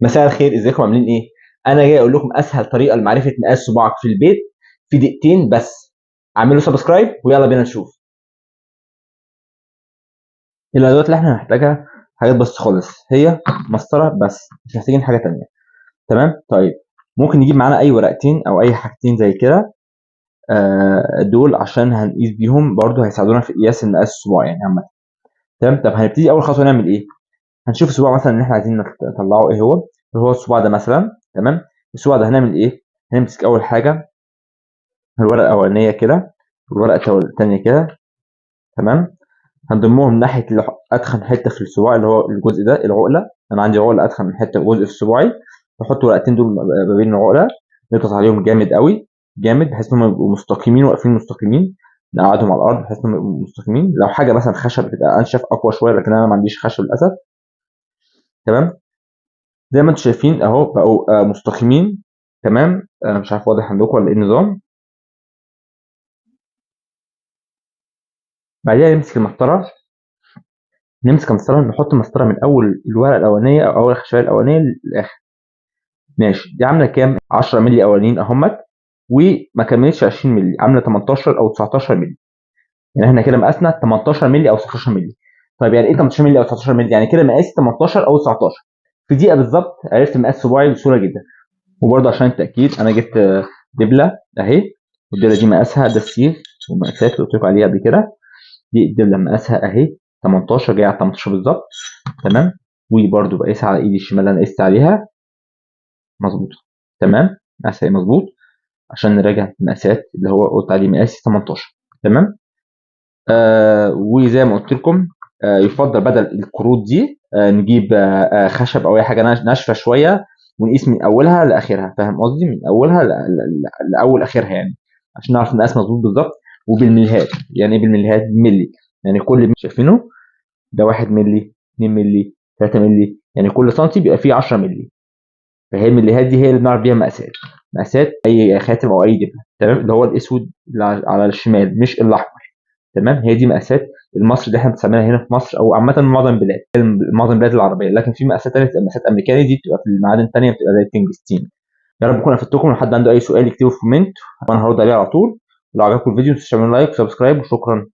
مساء الخير، ازيكم عاملين ايه؟ انا جاي اقول لكم اسهل طريقه لمعرفه مقاس صباعك في البيت في دقيقتين بس. اعملوا سبسكرايب ويلا بينا نشوف. الادوات اللي احنا هنحتاجها حاجات بس خالص، هي مسطره بس، مش محتاجين حاجه تانية. تمام؟ طيب، ممكن نجيب معانا اي ورقتين او اي حاجتين زي كده. دول عشان هنقيس بيهم برضو، هيساعدونا في قياس مقاس الصباع يعني عامه. تمام؟ طب هنبتدي اول خطوه نعمل ايه؟ هنشوف الصباع مثلا اللي احنا عايزين نطلعه ايه هو. اللي هو الصباع ده مثلا. تمام؟ الصباع ده هنعمل ايه؟ هنمسك اول حاجه الورقة الأولانية كده والورقة التانية كده. تمام. هنضمهم ناحية أتخن حتة في الصباع، اللي هو الجزء ده العقلة. أنا عندي عقلة أتخن من حتة جزء في صباعي. بحط الورقتين دول ما بين العقلة، نضغط عليهم جامد قوي، جامد، بحيث إنهم يبقوا مستقيمين واقفين مستقيمين. نقعدهم على الأرض بحيث إنهم يبقوا مستقيمين. لو حاجة مثلا خشب بتبقى أنشف أقوى شوية، لكن أنا ما عنديش خشب للأسف. تمام. زي ما أنتم شايفين أهو بقوا مستقيمين. تمام. مش عارف واضح عندكم ولا إيه النظام. بعدها نمسك المسطرة، نحط المسطرة من أول الورقة الأولانية أو أول الخشبية الأولانية للآخر. ماشي، دي عاملة كام؟ 10 مللي أولانيين أهمت، وما كملتش 20 مللي، عاملة 18 أو 19 مللي. يعني احنا كده مقاسنا 18 مللي أو 19 مللي. طيب يعني إيه 18 مللي أو 19 مللي؟ يعني كده مقاسي 18 أو 19. في دقيقة بالظبط عرفت مقاس صباعي بسهولة جدا. وبرضه عشان التأكيد أنا جبت دبلة أهي، والدبلة دي مقاسها ده السيخ والمقاسات اللي قلت لكم عليها قبل كده. دي الدبلة مقاسها أهي 18، جاية على 18 بالظبط. تمام. وبرده بقيسها على ايدي الشمال اللي انا قست عليها مظبوطه. تمام. مقاسها مظبوط، عشان نراجع المقاسات اللي هو قلت عليه مقاسي 18. تمام. وزي ما قلت لكم، يفضل بدل الكروت دي نجيب خشب او اي حاجه ناشفه شويه، ونقيس من اولها لاخرها. فاهم قصدي؟ من اولها لاول اخرها يعني، عشان نعرف المقاس مظبوط بالظبط. وبالمليهات. يعني ايه بالمليهات؟ ملي. يعني كل اللي شايفينه ده 1 مللي، 2 مللي، 3 مللي، يعني كل سنتي بيبقى فيه 10 مللي. فهي المليهات دي هي اللي بنعرف بيها مقاسات. مقاسات اي خاتم او اي دبله. تمام. اللي هو الاسود اللي على الشمال مش الاحمر. تمام. هي دي مقاسات المصري اللي احنا بنستعملها هنا في مصر، او عامه معظم البلاد العربيه. لكن في مقاسات ثانيه بتبقى مقاسات امريكاني، دي بتبقى في المعادن الثانيه، بتبقى زي التنجستين. يا رب اكون افدتكم. لو حد عنده اي سؤال يكتبه في كومنت وانا هرد عليه على طول. ولو عجبكم الفيديو ما تنسوش تعملوا لايك وسبسكرايب، وشكرا.